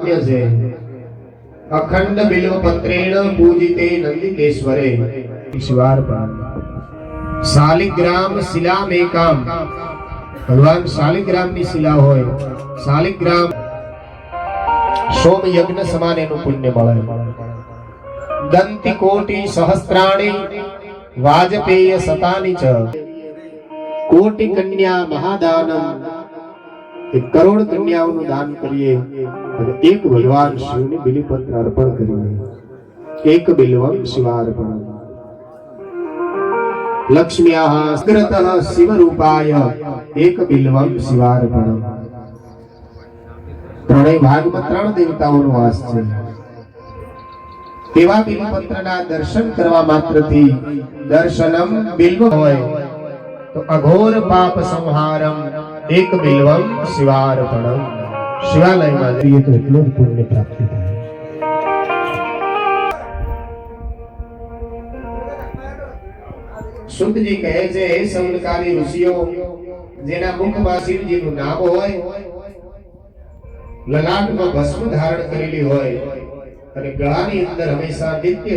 महात्म्य છે अखंड बिल्व पत्रेण पूजिते नंदिकेश्वरे शिवार्पण शालिग्राम शिलाम एकाम भगवान शालिग्राम ની શિલા હોય શાલિગ્રામ સોમ યજ્ઞ સમાન એનું પુણ્ય મળે દંતિ કોટી સહસ્ત્રાણી વાજપેય સતાની ચ કોટી કન્યા મહાદાનમ એક કરોડ કન્યાઓનું દાન કરીએ અને એક ભગવાન શિવને બિલીપત્ર અર્પણ કરીએ એક બિલ્વમ શિવાર્પણ લક્ષ્મ્યાઃ સ્કૃતઃ શિવરૂપાય એક બિલ્વમ શિવાર્પણ ત્રણેય ભાગમાં ત્રણ દેવતાઓનો વાસ છે તેવા બિલ્વપત્રના દર્શન કરવા માત્રથી દર્શનમ બિલ્વ હોય તો અઘોર પાપ સંહારમ એક બિલ્વમ શિવાર્પણમ શિવાલયમાં જઈએ તો એટલું જ પુણ્ય પ્રાપ્તિ થાય સુતજી કહે છે હે સૌનકારી ઋષિઓ જેના મુખમાં શિવજીનું નામ હોય લલાટમાં ભસ્મ ધારણ કરેલી હોય અને ગળાની અંદર હંમેશા નિત્ય